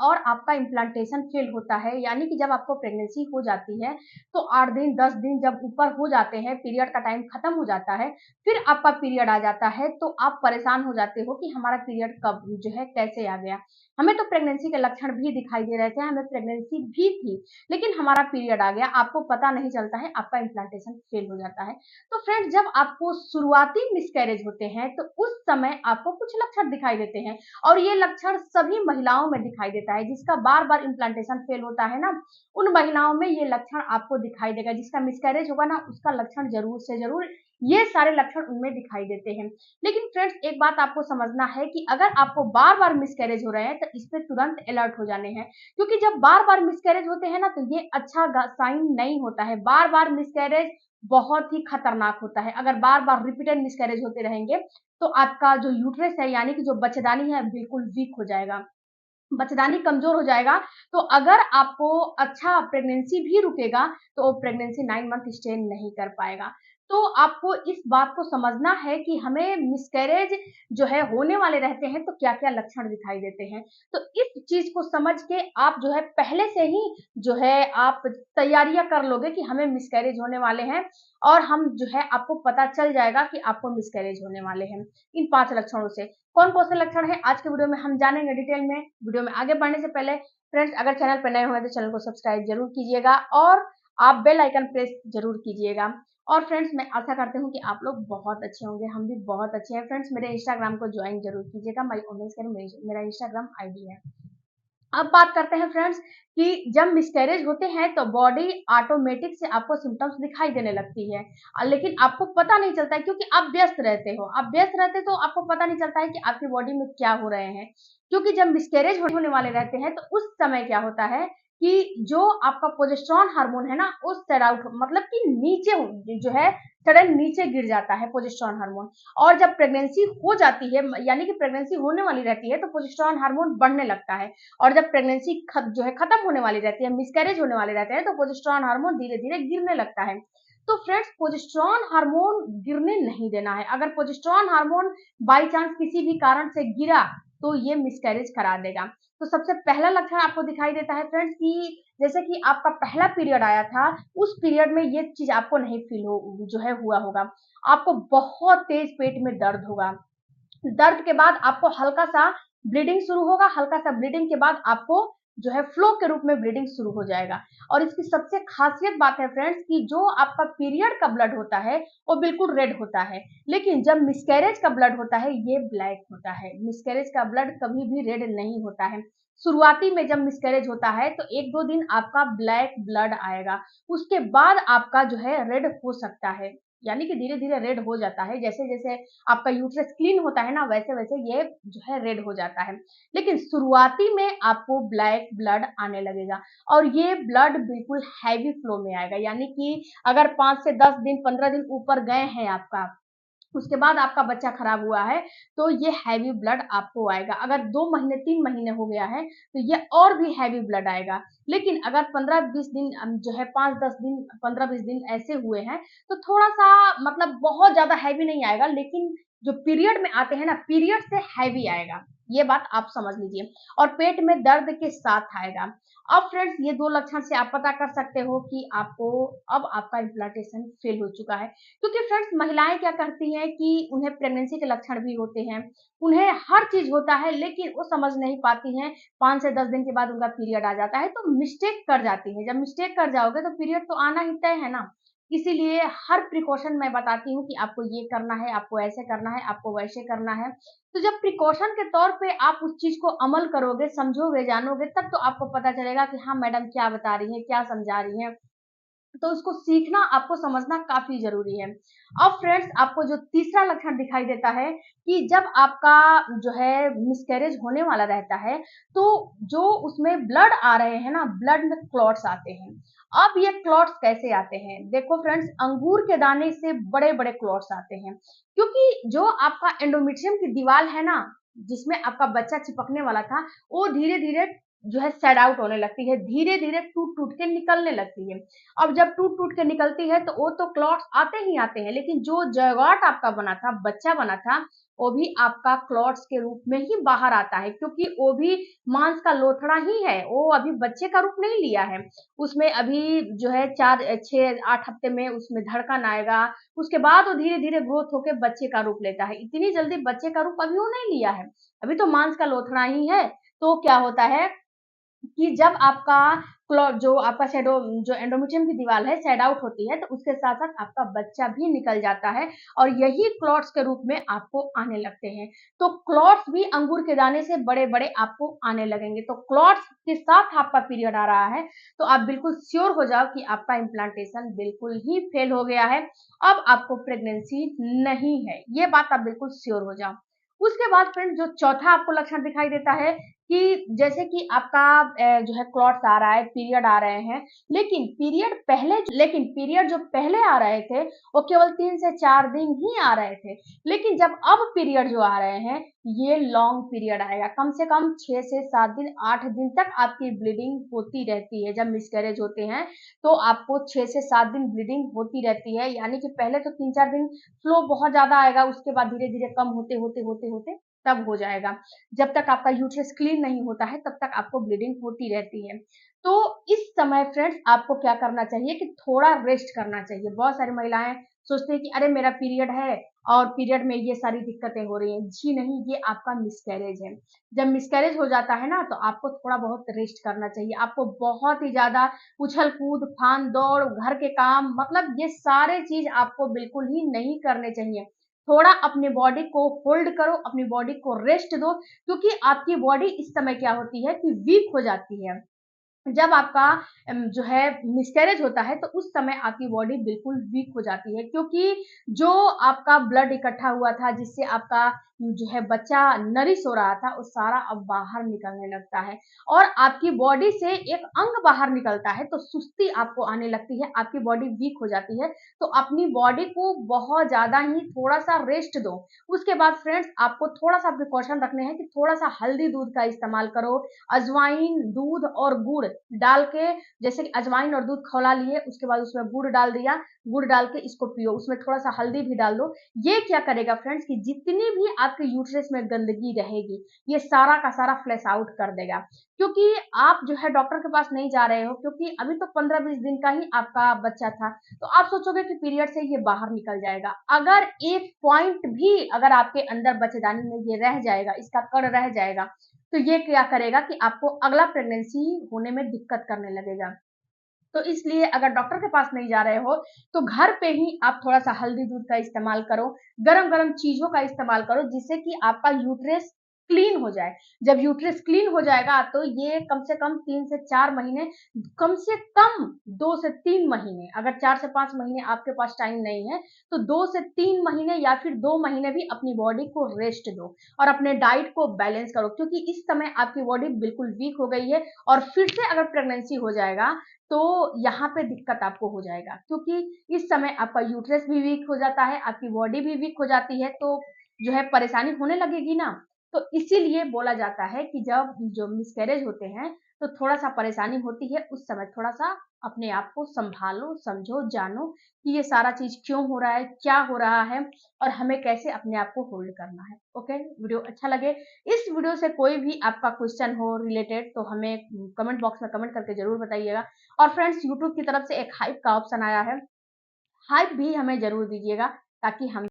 और आपका implantation fail होता है, यानी कि जब आपको प्रेगनेंसी हो जाती है तो 8 दिन 10 दिन जब ऊपर हो जाते हैं, पीरियड का टाइम खत्म हो जाता है, फिर आपका पीरियड आ जाता है तो आप परेशान हो जाते हो कि हमारा पीरियड कब जो है कैसे आ गया। हमें तो प्रेगनेंसी के लक्षण भी दिखाई दे रहे थे, हमें प्रेगनेंसी भी थी, लेकिन हमारा पीरियड आ गया, आपको पता नहीं चलता है, आपका इम्प्लांटेशन फेल हो जाता है। तो फ्रेंड्स, जब आपको शुरुआती मिसकैरेज होते हैं तो उस समय आपको कुछ लक्षण दिखाई देते हैं, और ये लक्षण सभी महिलाओं में दिखाई देता है। जिसका बार बार इम्प्लांटेशन फेल होता है ना, उन महिलाओं में ये लक्षण आपको दिखाई देगा। जिसका मिसकैरेज होगा ना, उसका लक्षण जरूर से जरूर ये सारे लक्षण उनमें दिखाई देते हैं। लेकिन फ्रेंड्स, एक बात आपको समझना है कि अगर आपको बार बार मिसकैरेज हो रहे हैं तो इस पे तुरंत अलर्ट हो जाने हैं, क्योंकि जब बार बार मिसकैरेज होते हैं ना तो ये अच्छा साइन नहीं होता है। बार बार मिसकैरेज बहुत ही खतरनाक होता है। अगर बार बार रिपीटेड मिसकैरेज होते रहेंगे तो आपका जो यूट्रस है, यानी कि जो बच्चेदानी है, बिल्कुल वीक हो जाएगा, बच्चेदानी कमजोर हो जाएगा। तो अगर आपको अच्छा प्रेगनेंसी भी रुकेगा तो वो प्रेगनेंसी 9 मंथ स्टे नहीं कर पाएगा। तो आपको इस बात को समझना है कि हमें मिसकैरेज जो है होने वाले रहते हैं तो क्या क्या लक्षण दिखाई देते हैं। तो इस चीज को समझ के आप जो है पहले से ही जो है आप तैयारियां कर लोगे कि हमें मिसकैरेज होने वाले हैं, और हम जो है आपको पता चल जाएगा कि आपको मिसकैरेज होने वाले हैं इन 5 लक्षणों से। कौन कौन से लक्षण है आज के वीडियो में हम जानेंगे डिटेल में। वीडियो में आगे बढ़ने से पहले फ्रेंड्स, अगर चैनल पर नए हुए तो चैनल को सब्सक्राइब जरूर कीजिएगा और आप बेल आइकन प्रेस जरूर कीजिएगा। और फ्रेंड्स, मैं आशा करती हूँ कि आप लोग बहुत अच्छे होंगे, हम भी बहुत अच्छे हैं। फ्रेंड्स, मेरे इंस्टाग्राम को ज्वाइन जरूर कीजिएगा, माई ओमेंस मेरा इंस्टाग्राम आईडी है। अब बात करते हैं फ्रेंड्स कि जब मिसकैरेज होते हैं तो बॉडी ऑटोमेटिक से आपको सिम्टम्स दिखाई देने लगती है, लेकिन आपको पता नहीं चलता है, क्योंकि आप व्यस्त रहते हो। आप व्यस्त रहते तो आपको पता नहीं चलता है कि आपकी बॉडी में क्या हो रहे हैं। क्योंकि जब मिसकैरेज होने वाले रहते हैं तो उस समय क्या होता है कि जो आपका प्रोजेस्टेरोन हार्मोन है ना, उस सेट आउट, मतलब कि नीचे जो है सडन नीचे गिर जाता है प्रोजेस्टेरोन हार्मोन। और जब प्रेगनेंसी हो जाती है, यानी कि प्रेगनेंसी होने वाली रहती है, तो प्रोजेस्टेरोन हार्मोन बढ़ने लगता है। और जब प्रेगनेंसी जो है खत्म होने वाली रहती है, मिसकैरेज होने वाले रहते हैं, तो प्रोजेस्टेरोन हार्मोन धीरे धीरे गिरने लगता है। तो फ्रेंड्स, प्रोजेस्टेरोन हार्मोन गिरने नहीं देना है। अगर प्रोजेस्टेरोन हार्मोन बाई चांस किसी भी कारण से गिरा तो ये मिसकैरेज करा देगा। तो सबसे पहला लक्षण आपको दिखाई देता है फ्रेंड्स कि जैसे कि आपका पहला पीरियड आया था, उस पीरियड में ये चीज आपको नहीं फील हो जो है हुआ होगा। आपको बहुत तेज पेट में दर्द होगा, दर्द के बाद आपको हल्का सा ब्लीडिंग शुरू होगा, हल्का सा ब्लीडिंग के बाद आपको जो है फ्लो के रूप में ब्लीडिंग शुरू हो जाएगा। और इसकी सबसे खासियत बात है फ्रेंड्स कि जो आपका पीरियड का ब्लड होता है वो बिल्कुल रेड होता है, लेकिन जब मिसकैरेज का ब्लड होता है ये ब्लैक होता है। मिसकैरेज का ब्लड कभी भी रेड नहीं होता है। शुरुआती में जब मिसकैरेज होता है तो 1-2 दिन आपका ब्लैक ब्लड आएगा, उसके बाद आपका जो है रेड हो सकता है, यानी कि धीरे धीरे रेड हो जाता है। जैसे जैसे आपका यूट्रस क्लीन होता है ना, वैसे वैसे ये जो है रेड हो जाता है। लेकिन शुरुआती में आपको ब्लैक ब्लड आने लगेगा, और ये ब्लड बिल्कुल हैवी फ्लो में आएगा, यानी कि अगर 5 से 10 दिन 15 दिन ऊपर गए हैं आपका, उसके बाद आपका बच्चा खराब हुआ है, तो ये हैवी ब्लड आपको आएगा। अगर 2 महीने 3 महीने हो गया है तो ये और भी हैवी ब्लड आएगा। लेकिन अगर 15-20 दिन जो है 5-10 दिन 15-20 दिन ऐसे हुए हैं तो थोड़ा सा मतलब बहुत ज्यादा हैवी नहीं आएगा, लेकिन जो पीरियड में आते हैं ना, पीरियड से हैवी आएगा, ये बात आप समझ लीजिए। और पेट में दर्द के साथ आएगा। अब फ्रेंड्स, ये 2 लक्षण से आप पता कर सकते हो कि आपको अब आपका इम्प्लांटेशन फेल हो चुका है। क्योंकि फ्रेंड्स, महिलाएं क्या करती हैं कि उन्हें प्रेगनेंसी के लक्षण भी होते हैं, उन्हें हर चीज होता है, लेकिन वो समझ नहीं पाती हैं। 5 से 10 दिन के बाद उनका पीरियड आ जाता है तो मिस्टेक कर जाती है। जब मिस्टेक कर जाओगे तो पीरियड तो आना ही तय है ना। इसीलिए हर प्रिकॉशन मैं बताती हूँ कि आपको ये करना है, आपको ऐसे करना है, आपको वैसे करना है। तो जब प्रिकॉशन के तौर पे आप उस चीज को अमल करोगे, समझोगे, जानोगे, तब तो आपको पता चलेगा कि हाँ मैडम क्या बता रही है, क्या समझा रही है। तो उसको सीखना, आपको समझना काफी जरूरी है। अब फ्रेंड्स, आपको जो तीसरा लक्षण दिखाई देता है कि जब आपका जो है मिसकैरेज होने वाला रहता है तो जो उसमें ब्लड आ रहे हैं ना, ब्लड में क्लॉट्स आते हैं। अब ये क्लॉट्स कैसे आते हैं, देखो फ्रेंड्स, अंगूर के दाने से बड़े बड़े क्लॉट्स आते हैं, क्योंकि जो आपका एंडोमेट्रियम की दीवार है ना, जिसमें आपका बच्चा चिपकने वाला था, वो धीरे धीरे जो है सेड आउट होने लगती है, धीरे धीरे टूट टूट के निकलने लगती है। अब जब टूट टूट के निकलती है तो वो तो क्लॉट्स आते ही आते हैं, लेकिन जो जयगॉट आपका बना था, बच्चा बना था, वो भी आपका क्लॉट्स के रूप में ही बाहर आता है, क्योंकि वो भी मांस का लोथड़ा ही है, वो अभी बच्चे का रूप नहीं लिया है। उसमें अभी जो है 4 6 8 हफ्ते में उसमें धड़कन आएगा, उसके बाद वो धीरे धीरे ग्रोथ होकर बच्चे का रूप लेता है। इतनी जल्दी बच्चे का रूप अभी वो नहीं लिया है, अभी तो मांस का लोथड़ा ही है। तो क्या होता है कि जब आपका जो आपका शेडो जो एंडोमेट्रियम की दीवार है सेड आउट होती है, तो उसके साथ साथ आपका बच्चा भी निकल जाता है और यही क्लॉट्स के रूप में आपको आने लगते हैं। तो क्लॉट्स भी अंगूर के दाने से बड़े बड़े आपको आने लगेंगे। तो क्लॉट्स के साथ आपका पीरियड आ रहा है तो आप बिल्कुल श्योर हो जाओ कि आपका इम्प्लांटेशन बिल्कुल ही फेल हो गया है, अब आपको प्रेगनेंसी नहीं है, ये बात आप बिल्कुल श्योर हो जाओ। उसके बाद फ्रेंड जो चौथा आपको लक्षण दिखाई देता है कि जैसे कि आपका जो है क्लॉट्स आ रहा है, पीरियड आ रहे हैं, लेकिन पीरियड जो पहले आ रहे थे वो केवल 3 से 4 दिन ही आ रहे थे, लेकिन जब अब पीरियड जो आ रहे हैं ये लॉन्ग पीरियड आएगा, कम से कम 6 से 7 दिन 8 दिन तक आपकी ब्लीडिंग होती रहती है। जब मिसकैरेज होते हैं तो आपको 6 से 7 दिन ब्लीडिंग होती रहती है, यानी कि पहले तो 3 4 दिन फ्लो बहुत ज्यादा आएगा, उसके बाद धीरे धीरे कम होते होते होते होते तब हो जाएगा। जब तक आपका यूट्रस क्लीन नहीं होता है तब तक आपको ब्लीडिंग होती रहती है। तो इस समय फ्रेंड्स आपको क्या करना चाहिए कि थोड़ा रेस्ट करना चाहिए। बहुत सारी महिलाएं सोचते हैं कि अरे मेरा पीरियड है और पीरियड में ये सारी दिक्कतें हो रही हैं। जी नहीं, ये आपका मिसकैरेज है। जब मिसकैरेज हो जाता है ना तो आपको थोड़ा बहुत रेस्ट करना चाहिए। आपको बहुत ही ज्यादा उछल कूद फान दौड़ घर के काम मतलब ये सारे चीज आपको बिल्कुल ही नहीं करने चाहिए। थोड़ा अपनी बॉडी को होल्ड करो, अपनी बॉडी को रेस्ट दो, क्योंकि आपकी बॉडी इस समय क्या होती है कि वीक हो जाती है। जब आपका जो है मिसकैरेज होता है तो उस समय आपकी बॉडी बिल्कुल वीक हो जाती है, क्योंकि जो आपका ब्लड इकट्ठा हुआ था जिससे आपका जो है बच्चा नरिश हो रहा था वो सारा अब बाहर निकलने लगता है और आपकी बॉडी से एक अंग बाहर निकलता है तो सुस्ती आपको आने लगती है, आपकी बॉडी वीक हो जाती है। तो अपनी बॉडी को बहुत ज्यादा ही थोड़ा सा रेस्ट दो। उसके बाद फ्रेंड्स आपको थोड़ा सा प्रिकॉशन रखने हैं कि थोड़ा सा हल्दी दूध का इस्तेमाल करो, अजवाइन दूध और गुड़ डाल के, जैसे कि अजवाइन और दूध खौला लिए उसके बाद उसमें गुड़ डाल दिया, गुड़ डाल के इसको पियो, उसमें थोड़ा सा हल्दी भी डाल दो। ये क्या करेगा फ्रेंड्स कि जितनी भी आपके यूट्रस में गंदगी रहेगी ये सारा का सारा फ्लैश आउट कर देगा। क्योंकि आप जो है डॉक्टर के पास नहीं जा रहे हो, क्योंकि अभी तो 15 20 दिन का ही आपका बच्चा था, तो आप सोचोगे कि पीरियड से ये बाहर निकल जाएगा। अगर एक पॉइंट भी अगर आपके अंदर बच्चेदानी में ये रह जाएगा, इसका कण रह जाएगा, तो ये क्या करेगा कि आपको अगला प्रेगनेंसी होने में दिक्कत करने लगेगा। तो इसलिए अगर डॉक्टर के पास नहीं जा रहे हो तो घर पे ही आप थोड़ा सा हल्दी दूध का इस्तेमाल करो, गरम गरम चीजों का इस्तेमाल करो जिससे कि आपका यूट्रस क्लीन हो जाए। जब यूट्रस क्लीन हो जाएगा तो ये कम से कम 3 से 4 महीने, कम से कम 2 से 3 महीने, अगर 4 से 5 महीने आपके पास टाइम नहीं है तो 2 से 3 महीने या फिर 2 महीने भी अपनी बॉडी को रेस्ट दो और अपने डाइट को बैलेंस करो, क्योंकि इस समय आपकी बॉडी बिल्कुल वीक हो गई है और फिर से अगर प्रेगनेंसी हो जाएगा तो यहाँ पे दिक्कत आपको हो जाएगा, क्योंकि इस समय आपका यूट्रस भी वीक हो जाता है, आपकी बॉडी भी वीक हो जाती है, तो जो है परेशानी होने लगेगी ना। तो इसीलिए बोला जाता है कि जब जो मिसकैरेज होते हैं तो थोड़ा सा परेशानी होती है, उस समय थोड़ा सा अपने आप को संभालो, समझो, जानो कि ये सारा चीज क्यों हो रहा है, क्या हो रहा है और हमें कैसे अपने आप को होल्ड करना है। ओके, वीडियो अच्छा लगे, इस वीडियो से कोई भी आपका क्वेश्चन हो रिलेटेड तो हमें कमेंट बॉक्स में कमेंट करके जरूर बताइएगा। और फ्रेंड्स यूट्यूब की तरफ से एक हाइप का ऑप्शन आया है, हाइप भी हमें जरूर दीजिएगा ताकि हम